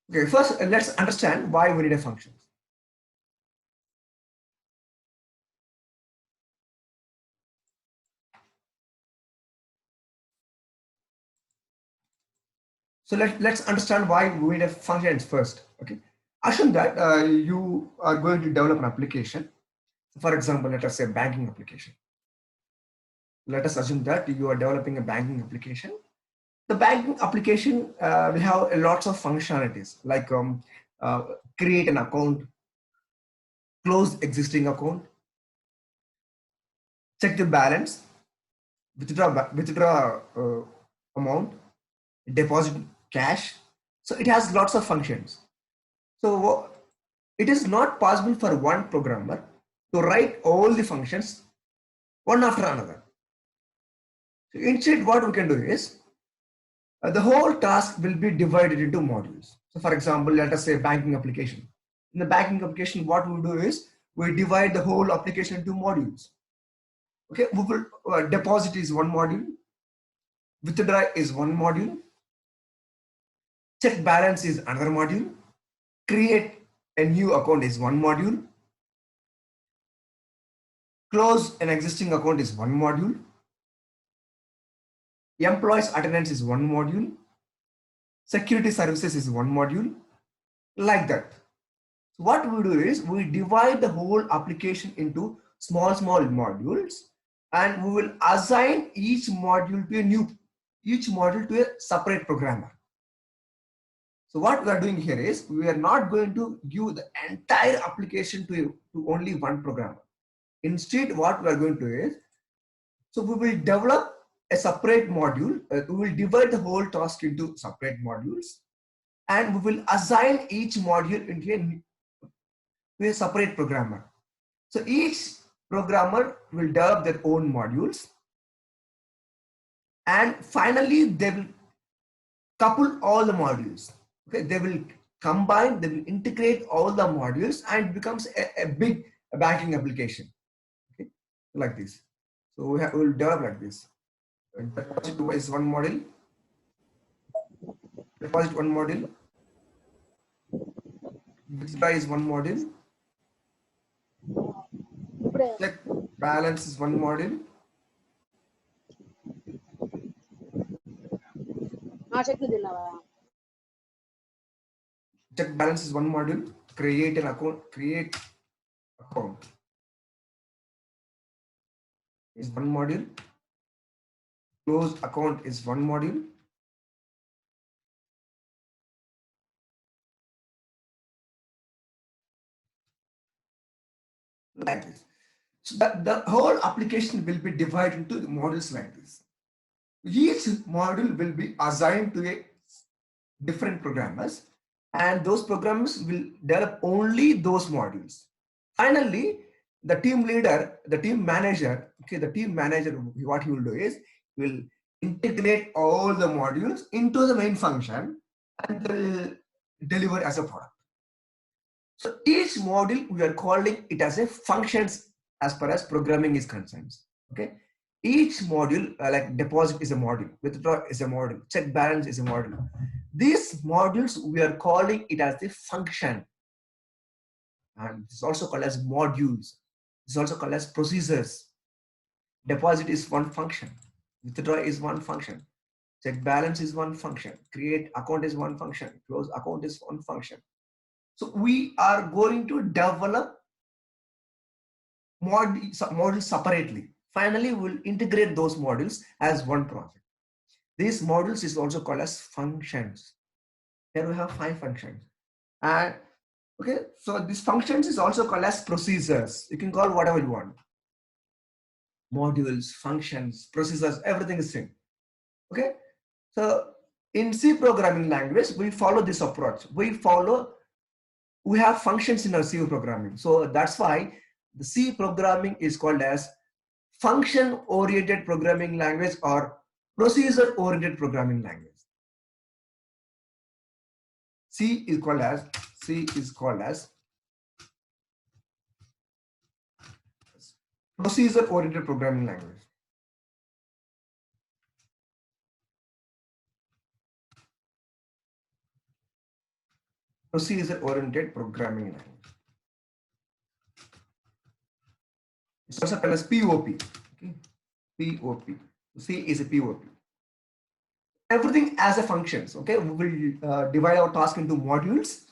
Okay, first let's understand why we need a function. So let's understand why we need a function first. Okay, assume that you are going to develop an application. For example, let us say banking application. Let us assume that you are developing a banking application. The banking application will have lots of functionalities like uh, create an account, close existing account, check the balance, withdraw amount, deposit cash. So it has lots of functions. So it is not possible for one programmer to write all the functions one after another. So instead, what we can do is the whole task will be divided into modules. So for example, let us say banking application. In the banking application, what we do is we divide the whole application into modules. Okay, we will deposit is one module, withdraw is one module, check balance is another module, create a new account is one module, close an existing account is one module, employees attendance is one module, security services is one module, like that. So what we do is we divide the whole application into small modules, and we will assign each module to a separate programmer. So what we are doing here is we are not going to give the entire application to only one programmer. Instead, what we are going to do is, so we will develop a separate module. We will divide the whole task into separate modules, and we will assign each module into a separate programmer. So each programmer will develop their own modules, and finally they will couple all the modules. Okay, they will combine, they will integrate all the modules, and it becomes a big banking application. Okay, like this. So we will develop like this. Deposit is one model. Deposit one model. Withdraw is one model. Check balance is one model. Check balance is one module. Create an account. Create account is one module. Close account is one module. Like this. So that the whole application will be divided into the modules like this. Each module will be assigned to a different programmers, and those programmers will develop only those modules. Finally, the team leader, the team manager, what he will do is he will integrate all the modules into the main function and will deliver as a product. So each module we are calling it as a functions as far as programming is concerned. Okay, each module like deposit is a module, withdraw is a module, check balance is a module. These modules we are calling it as the function, and it's also called as modules. It's also called as procedures. Deposit is one function, withdraw is one function, check balance is one function, create account is one function, close account is one function. So we are going to develop modules separately. Finally, we'll integrate those modules as one project. These modules is also called as functions. Here we have 5 functions. And okay, so these functions is also called as procedures. You can call whatever you want. Modules, functions, procedures, everything is same. Okay, so in C programming language, we follow this approach. We have functions in our C programming. So that's why the C programming is called as function oriented programming language or procedure oriented programming language. C is called as procedure-oriented programming language. Procedure-oriented programming language. It's also called as POP. Okay? POP. C is a POP. Everything as a functions. Okay, we will divide our task into modules,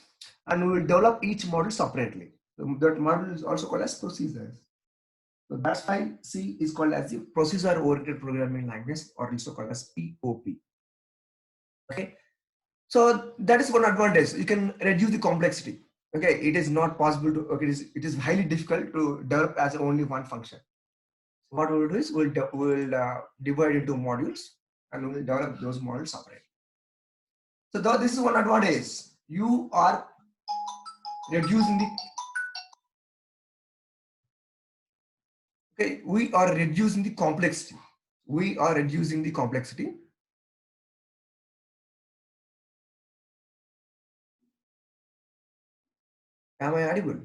and we will develop each module separately. So that module is also called as procedures. So that's why C is called as the procedure-oriented programming language, or also called as POP. Okay, so that is one advantage. You can reduce the complexity. Okay, it is not possible to. Okay, it is highly difficult to develop as only one function. So what we will do is we'll divide into modules, and we will develop those modules separately. So this is one advantage. You are reducing the. Okay, we are reducing the complexity. We are reducing the complexity. Am I audible?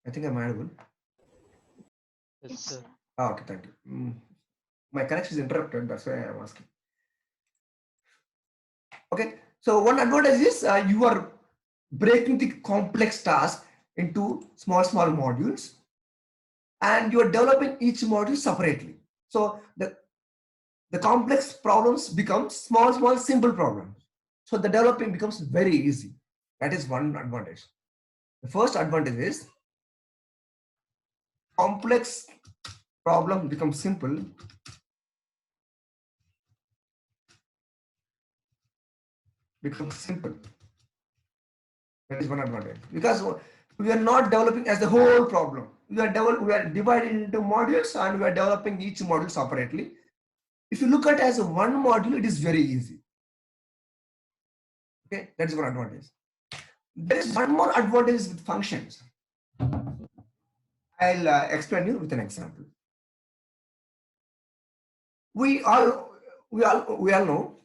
I think I'm audible. Yes, sir. Okay, thank you. My connection is interrupted. That's why I'm asking. Okay, so one advantage is you are breaking the complex task into small modules, and you are developing each module separately. So the complex problems become small simple problems. So the developing becomes very easy. That is one advantage. The first advantage is complex problem becomes simple. Becomes simple. That is one advantage, because we are not developing as the whole problem. We are dividing into modules, and we are developing each module separately. If you look at as one module, it is very easy. Okay, that is one advantage. There is one more advantage with functions. I'll explain you with an example. We all know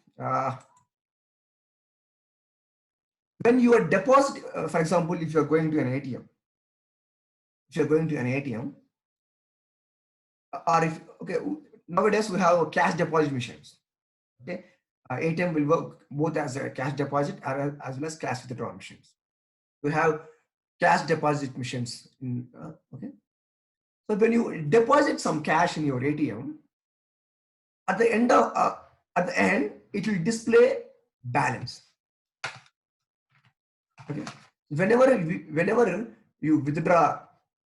when you are deposit, for example, if you are going to an ATM, or if okay, nowadays we have cash deposit machines. Okay, ATM will work both as a cash deposit as well as cash withdrawal machines. We have cash deposit machines. Okay, so when you deposit some cash in your ATM, at the end it will display balance. Okay, whenever you withdraw,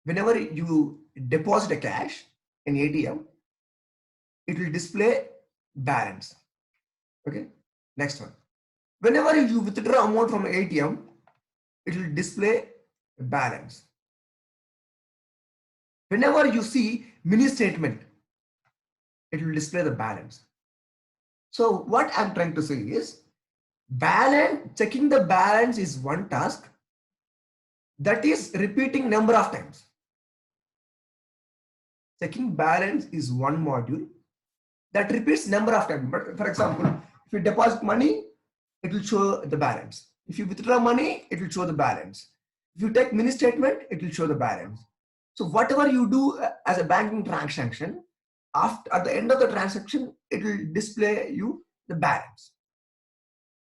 whenever you deposit a cash in ATM, it will display balance. Okay, next one. Whenever you withdraw amount from ATM, it will display balance. Whenever you see mini statement, it will display the balance. So what I'm trying to say is, checking the balance is one task that is repeating number of times. Checking balance is one module that repeats number of times. But for example, if you deposit money, it will show the balance. If you withdraw money, it will show the balance. If you take mini statement, it will show the balance. So whatever you do as a banking transaction, at the end of the transaction, it will display you the balance.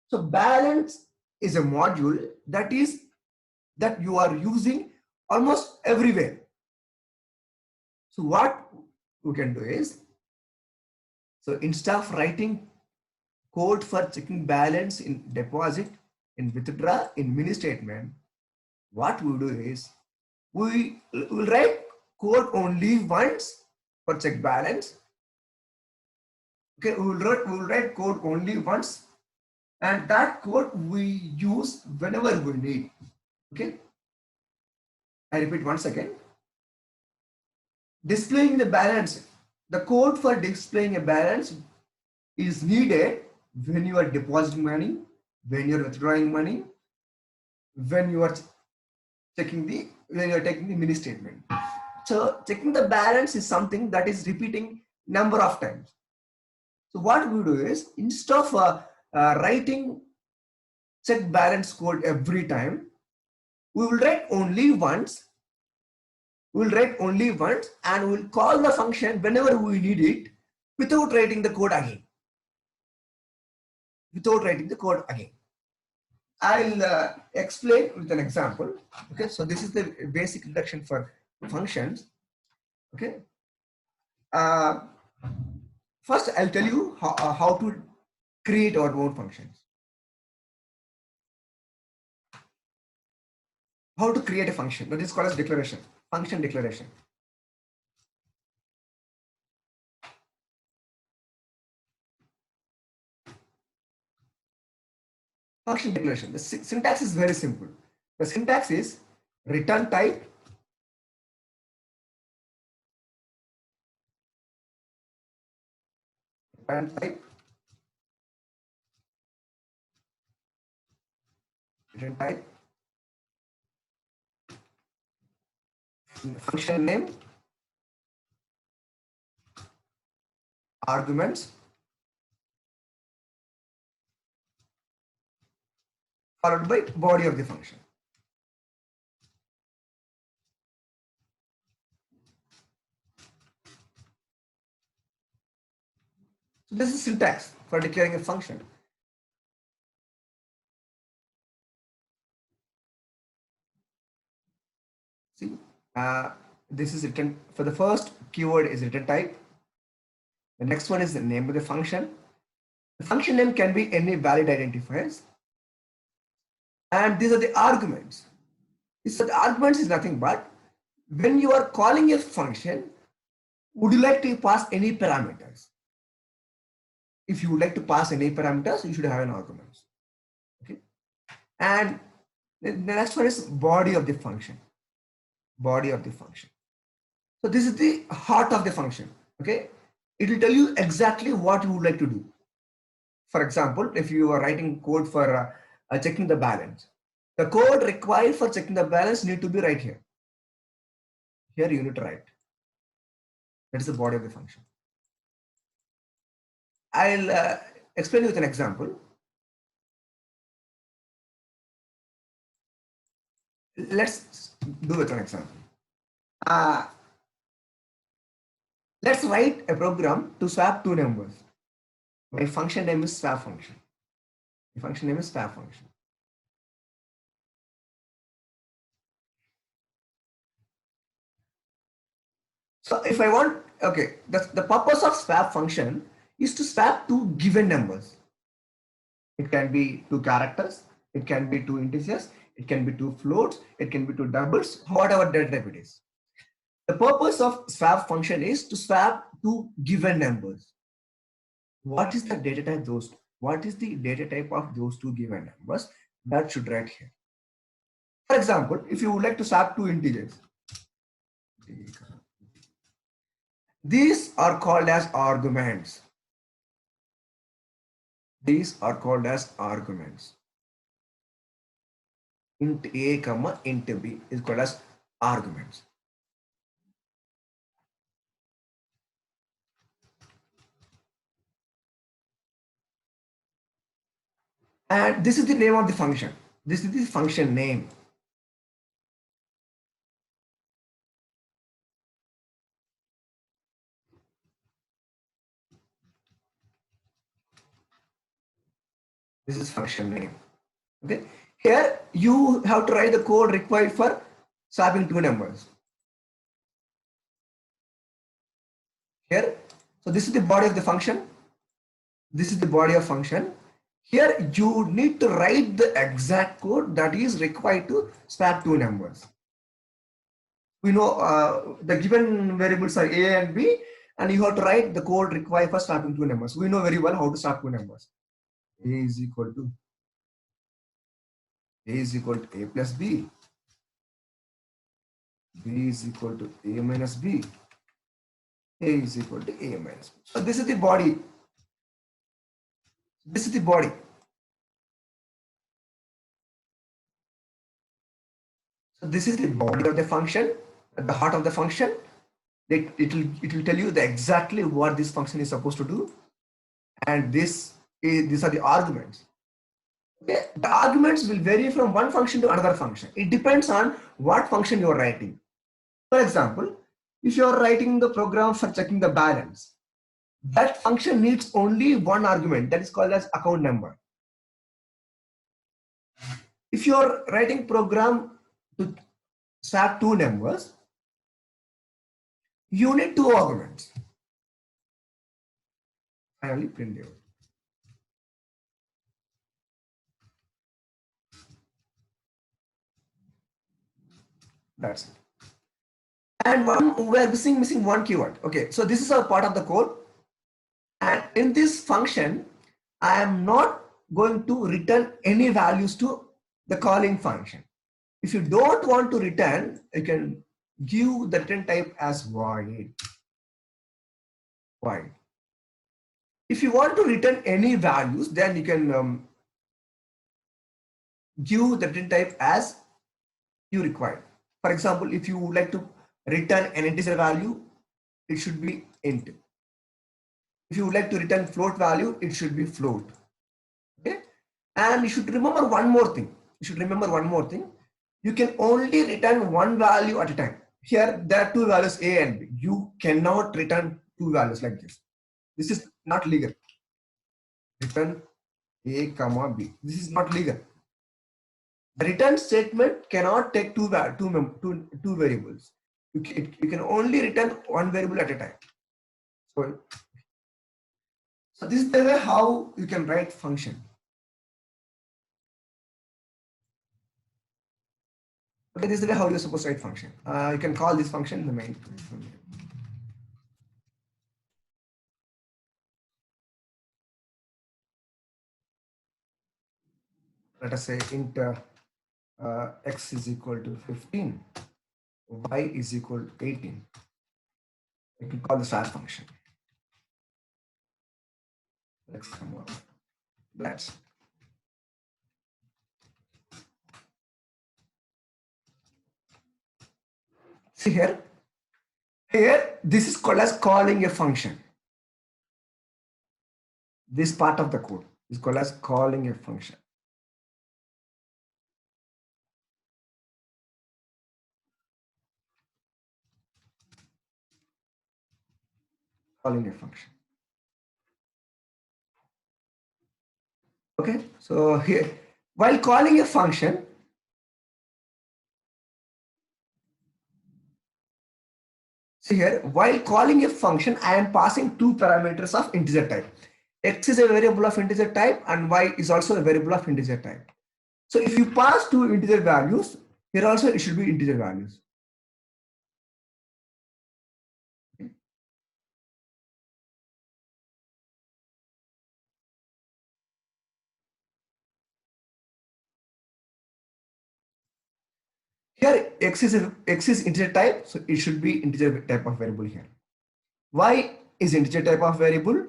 So balance is a module that you are using almost everywhere. So what we can do is, so instead of writing code for checking balance in deposit, in withdraw, in mini statement, what we do is we will write code only once for check balance. Okay, we will write code only once, and that code we use whenever we need. Okay, I repeat once again. Displaying the balance, the code for displaying a balance is needed when you are depositing money, when you are withdrawing money, when you are taking the mini statement. So checking the balance is something that is repeating number of times. So what we do is, instead of writing check balance code every time, we will write only once We will write only once and we will call the function whenever we need it without writing the code again. Without writing the code again. I'll explain with an example. Okay, so this is the basic introduction for functions. Okay. First, I'll tell you how to create our own functions. How to create a function. That is called as declaration. Function declaration. Function declaration. The syntax is very simple. The syntax is return type return type return type function name arguments followed by body of the function. So this is syntax for declaring a function. See, this is return for the first keyword is return type. The next one is the name of the function. The function name can be any valid identifiers. And these are the arguments. The arguments is nothing but when you are calling a function, would you like to pass any parameters? If you would like to pass any parameters, you should have an argument. Okay. And the next one is body of the function. Body of the function. So this is the heart of the function. Okay. It will tell you exactly what you would like to do. For example, if you are writing code for checking the balance, the code required for checking the balance need to be right here. Here you need to write. That is the body of the function. I'll explain you with an example. Let's do with an example. Let's write a program to swap two numbers. My function name is swap function. The function name is swap function. So if I want, okay, the purpose of swap function is to swap two given numbers. It can be two characters, it can be two integers, it can be two floats, it can be two doubles, whatever data type it is. The purpose of swap function is to swap two given numbers. What is the data type what is the data type of those two given numbers? That should write here. For example, if you would like to swap two integers, these are called as arguments. These are called as arguments. Int a comma int b is called as arguments. And this is the name of the function. This is the function name. This is function name. Okay. Here you have to write the code required for swapping two numbers. Here, so this is the body of the function. This is the body of function. Here you need to write the exact code that is required to swap two numbers. We know the given variables are a and b, and you have to write the code required for swapping two numbers. We know very well how to swap two numbers. A is equal to a plus b. B is equal to a minus b. A is equal to a minus b. So this is the body. This is the body. So this is the body of the function, at the heart of the function. It will tell you exactly what this function is supposed to do, and these are the arguments. Okay. The arguments will vary from one function to another function. It depends on what function you are writing. For example, if you are writing the program for checking the balance, that function needs only one argument, that is called as account number. If you are writing program to swap two numbers, you need two arguments. Finally, print it. That's it. And we are missing one keyword. Okay, so this is a part of the code. And in this function, I am not going to return any values to the calling function. If you don't want to return, you can give the return type as void. Void. If you want to return any values, then you can give the return type as you require. For example, if you would like to return an integer value, it should be int. If you would like to return float value, it should be float. Okay, and you should remember one more thing. You can only return one value at a time. Here there are two values A and B. You cannot return two values like this. This is not legal. Return A comma B. This is not legal. The return statement cannot take two variables. You can only return one variable at a time. So this is the way how you can write function. Okay, this is the way how you're supposed to write function. You can call this function the main. Let us say int x is equal to 15, y is equal to 18. You can call this as function. Let's come up. Let's. See here. Here, this is called as calling a function. This part of the code is called as calling a function. Calling a function. Okay, so here, while calling a function, see here, while calling a function, I am passing two parameters of integer type. X is a variable of integer type and y is also a variable of integer type. So if you pass two integer values, here also it should be integer values. Here x is integer type, so it should be integer type of variable here. Y is integer type of variable.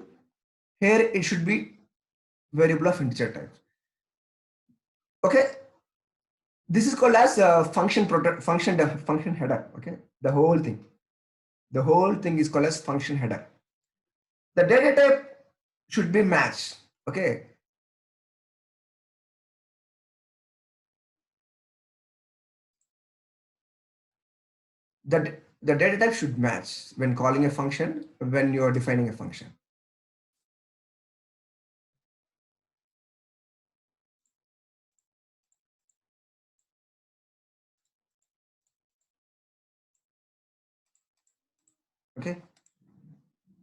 Here it should be variable of integer type. Okay, this is called as function header. Okay, the whole thing is called as function header. The data type should be matched. Okay. The data type should match when calling a function, when you are defining a function. Okay,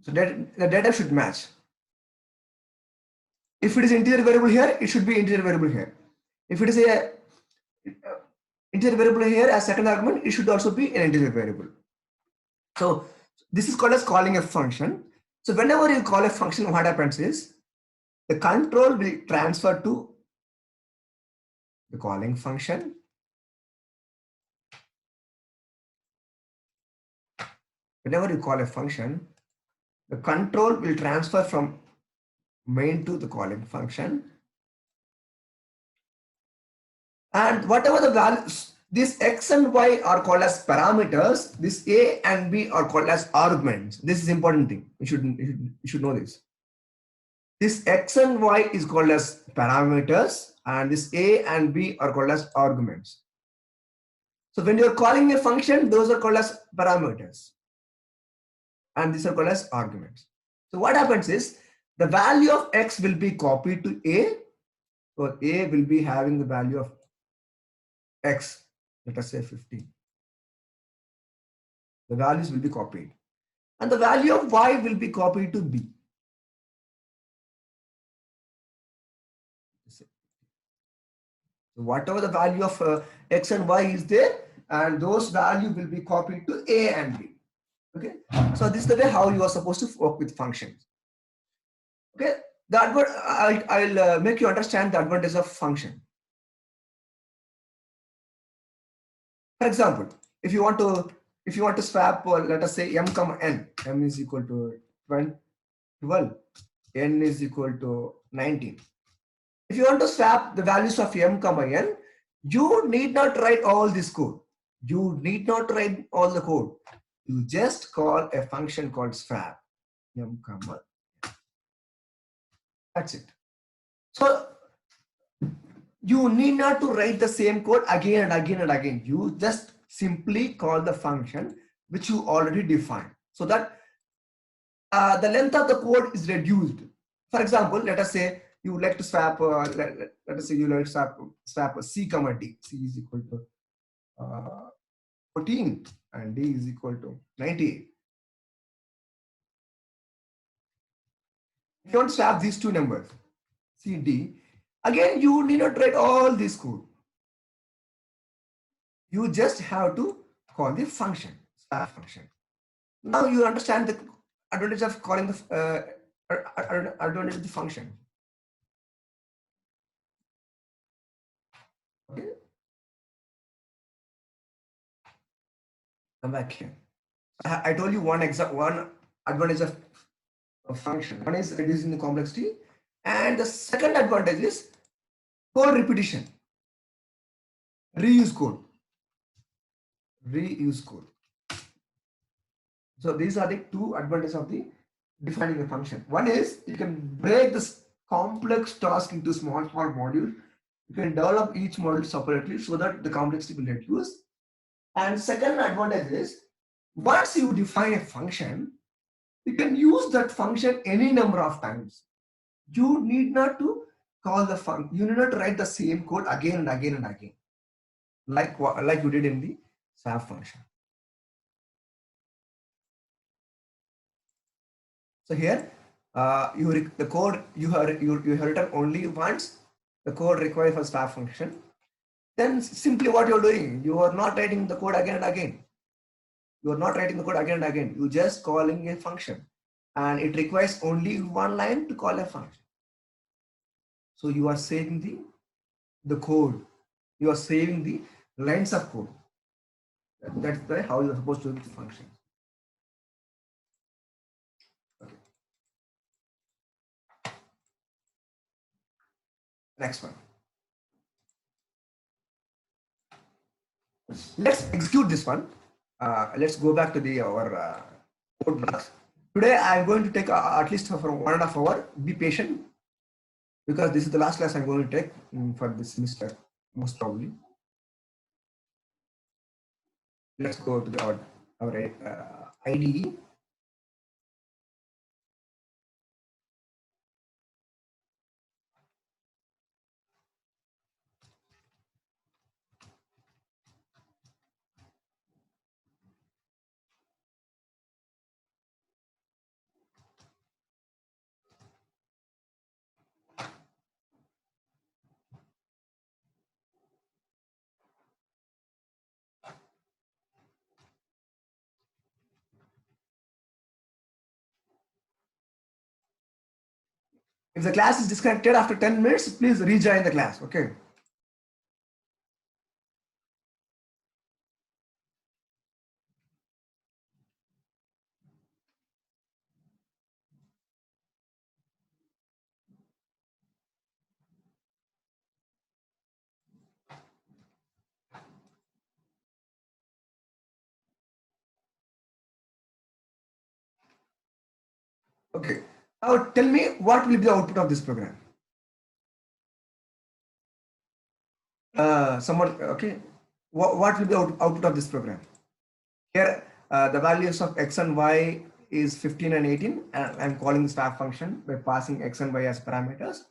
so that the data should match. If it is integer variable here, it should be integer variable here. If it is a integer variable here as second argument, it should also be an integer variable. So this is called as calling a function. So whenever you call a function, what happens is the control will transfer to the calling function. Whenever you call a function, the control will transfer from main to the calling function. And whatever the values, this x and y are called as parameters. This a and b are called as arguments. This is important thing. You should know this. This x and y is called as parameters, and this a and b are called as arguments. So when you're calling a function, those are called as parameters. And these are called as arguments. So what happens is the value of x will be copied to a. So a will be having the value of x, let us say 15. The values will be copied. And the value of y will be copied to b. So whatever the value of x and y is there, and those value will be copied to a and b. Okay. So this is the way how you are supposed to work with functions. Okay. I'll make you understand the advantage of function. For example, if you want to swap, let us say m comma n, m is equal to 12, n is equal to 19. If you want to swap the values of m comma n, you need not write all this code. You need not write all the code. You just call a function called swap m comma. That's it. So you need not to write the same code again and again and again. You just simply call the function which you already defined, so that the length of the code is reduced. For example, let us say you would like to swap, let us say you like to swap c comma d. C is equal to 14 and d is equal to 98. If you want to swap these two numbers, c, d, again you need not write all this code. You just have to call the function, swap function. Now you understand the advantage of calling the advantage of the function. Okay. Come back here. I told you one advantage of a function. One is reducing the complexity, and the second advantage is code repetition. Reuse code. Reuse code. So these are the two advantages of the defining a function. One is you can break this complex task into small modules. You can develop each module separately so that the complexity will reduce. And second advantage is once you define a function, you can use that function any number of times. You need not to call the function. You need not write the same code again and again and again, like you did in the swap function. So here, the code you have written only once. The code required for swap function. Then simply what you're doing, you are not writing the code again and again. You are not writing the code again and again. You just calling a function, and it requires only one line to call a function. So you are saving the code. You are saving the lines of code. That's the how you are supposed to do the function. Okay. Next one. Let's execute this one. Let's go back to our code blocks. Today I'm going to take at least for 1.5 hours. Be patient, because this is the last class I'm going to take for this semester, most probably. Let's go to our IDE. If the class is disconnected after 10 minutes, please rejoin the class. Okay. Okay. Now tell me what will be the output of this program. Someone, okay. what will be output of this program? Here, the values of x and y is 15 and 18, and I'm calling the swap function by passing x and y as parameters.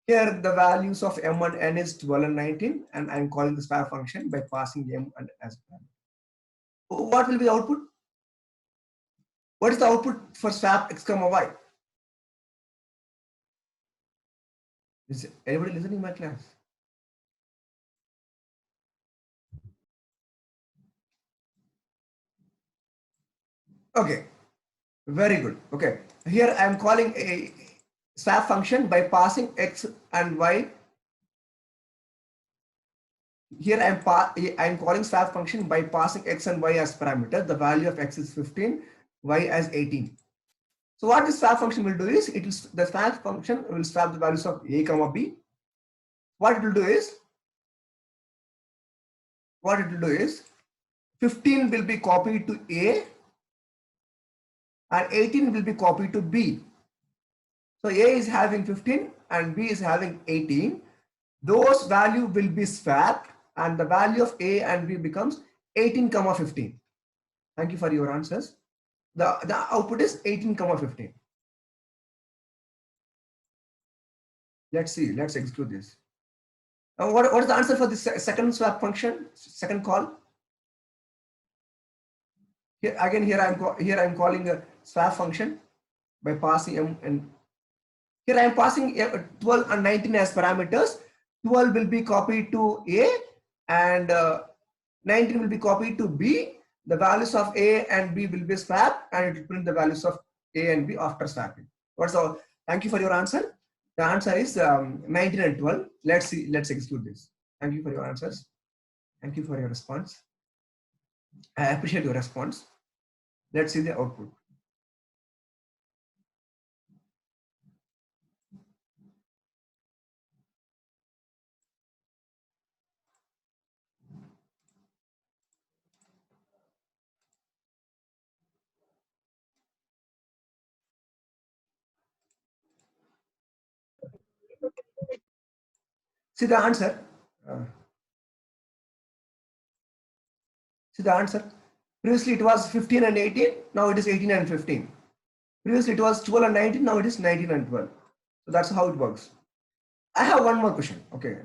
Here, the values of m and n is 12 and 19, and I'm calling the swap function by passing m and as parameters. What will be the output? What is the output for swap x comma y? Is anybody listening to my class? Okay, very good. Okay, here I am calling a swap function by passing x and y. Here I am calling swap function by passing x and y as parameters. The value of x is 15, y as 18. So what this swap function will do is the swap function will swap the values of a comma b. What it will do is 15 will be copied to a and 18 will be copied to b. So a is having 15 and b is having 18. Those value will be swapped and the value of a and b becomes 18 comma 15. Thank you for your answers. The output is 18 comma 15. Let's see, let's execute this. Now what is the answer for this second swap function, second call? Here again, here I'm calling a swap function by passing m, and here I am passing 12 and 19 as parameters. 12 will be copied to a and 19 will be copied to b. The values of a and b will be swapped and it will print the values of a and b after swapping. Thank you for your answer. The answer is 19 and 12. Let's see, let's execute this. Thank you for your answers. Thank you for your response. I appreciate your response. Let's see the output. See the answer. See the answer. Previously it was 15 and 18. Now it is 18 and 15. Previously it was 12 and 19. Now it is 19 and 12. So that's how it works. I have one more question. Okay.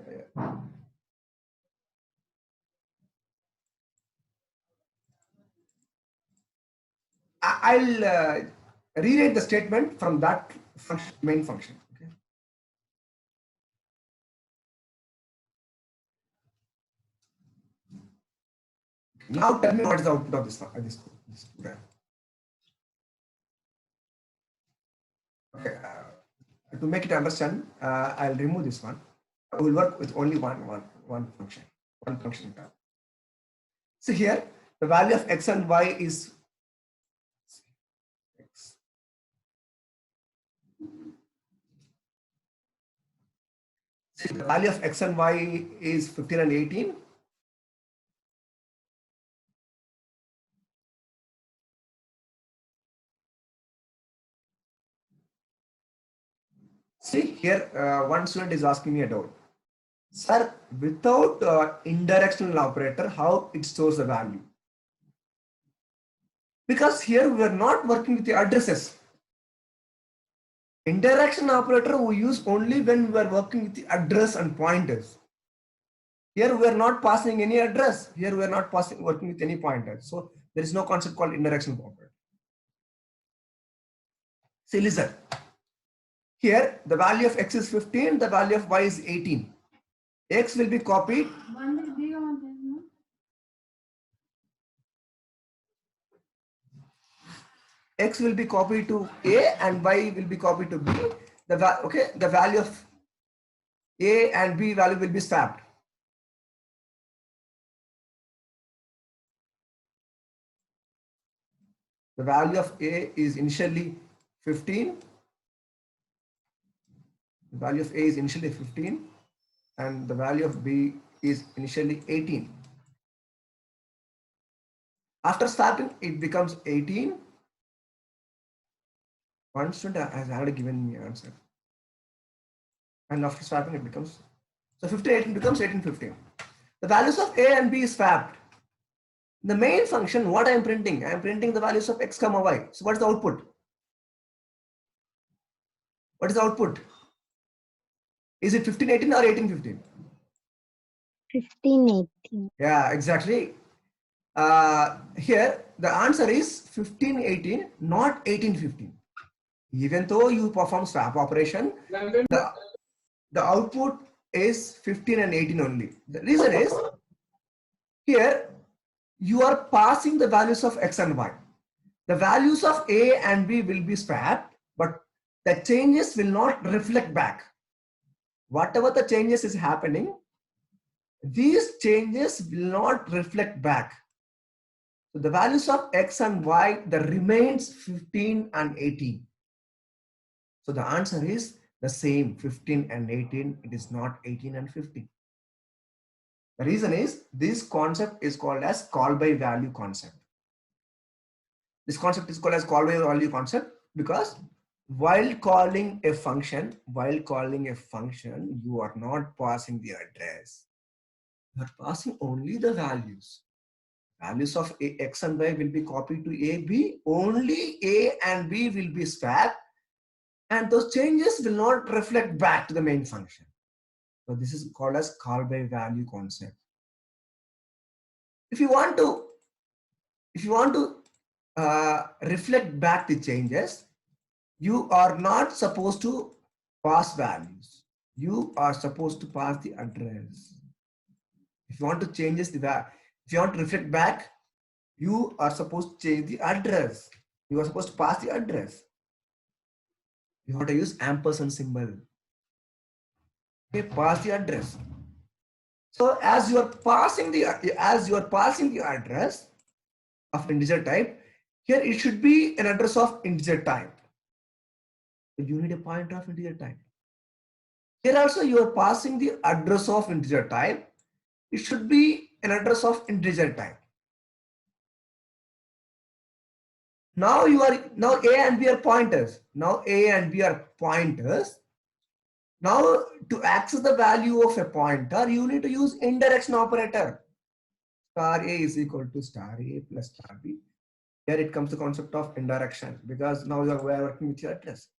I'll rewrite the statement from that function, main function. Okay. Now tell me what is the output of this program. Okay. To make it understand, I'll remove this one. I will work with only one function. So here, the value of x and y is x. See, the value of x and y is 15 and 18. See here, one student is asking me a doubt. Sir, without indirectional operator, how it stores the value? Because here we are not working with the addresses. Indirection operator we use only when we are working with the address and pointers. Here we are not passing any address. Here we are not working with any pointer. So there is no concept called indirection operator. See, listen. Here the value of x is 15, the value of y is 18. X will be copied. X will be copied to A and Y will be copied to B. The value of A and B value will be swapped. The value of A is initially 15. The value of A is initially 15 and the value of B is initially 18. After swapping, it becomes 18. One student has already given me an answer. And after swapping, it becomes, so 15, 18 becomes 18, 15. The values of a and b is swapped. The main function, what I am printing? I am printing the values of x comma y. So what is the output? What is the output? Is it 1518 or 1815? 1518. Yeah, exactly. Here the answer is 1518, not 1815. Even though you perform swap operation, the output is 15 and 18 only. The reason is, here you are passing the values of x and y. The values of a and b will be swapped, but the changes will not reflect back. Whatever the changes is happening, these changes will not reflect back. So the values of x and y, the remains 15 and 18. So the answer is the same, 15 and 18. It is not 18 and 15. The reason is, this concept is called as call by value concept. This concept is called as call by value concept because while calling a function, you are not passing the address. You are passing only the values. Values of x and y will be copied to a, b. Only a and b will be swapped, and those changes will not reflect back to the main function. So this is called as call by value concept. If you want to reflect back the changes, you are not supposed to pass values. You are supposed to pass the address. If you want to change if you want to reflect back, you are supposed to change the address. You are supposed to pass the address. You have to use ampersand symbol. Okay, pass the address. So as you are passing the address of integer type, here it should be an address of integer type. You need a pointer of integer type. Here also you are passing the address of integer type. It should be an address of integer type. Now A and B are pointers. Now A and B are pointers. Now to access the value of a pointer, you need to use indirection operator. Star A is equal to star A plus star B. Here it comes the concept of indirection because now we are working with your address.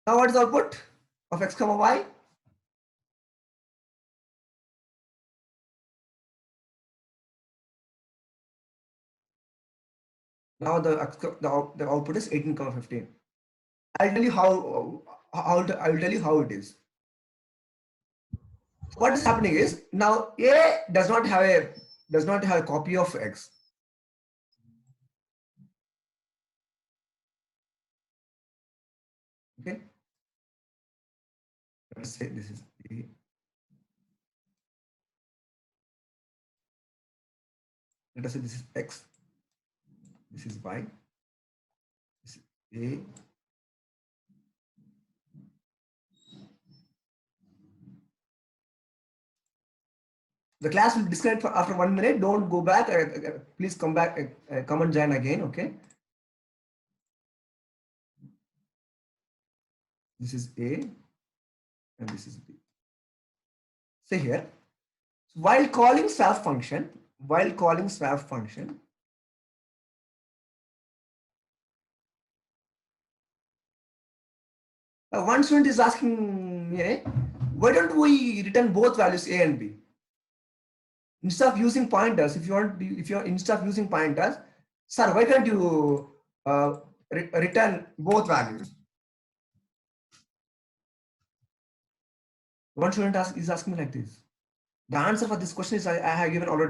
Now what is the output of x comma y? Now the output is 18 comma 15. I'll tell you how it is. What is happening is, now A does not have a copy of x. Okay. Let's say this is A. Let us say this is x. This is y. This is A. The class will disconnect after 1 minute. Don't go back. Please come back. Come and join again. Okay. This is A and this is B. Say here, while calling swap function, one student is asking me, why don't we return both values A and B? Instead of using pointers, instead of using pointers, sir, why can't you return both values? One student is asking me like this. The answer for this question is I have given already.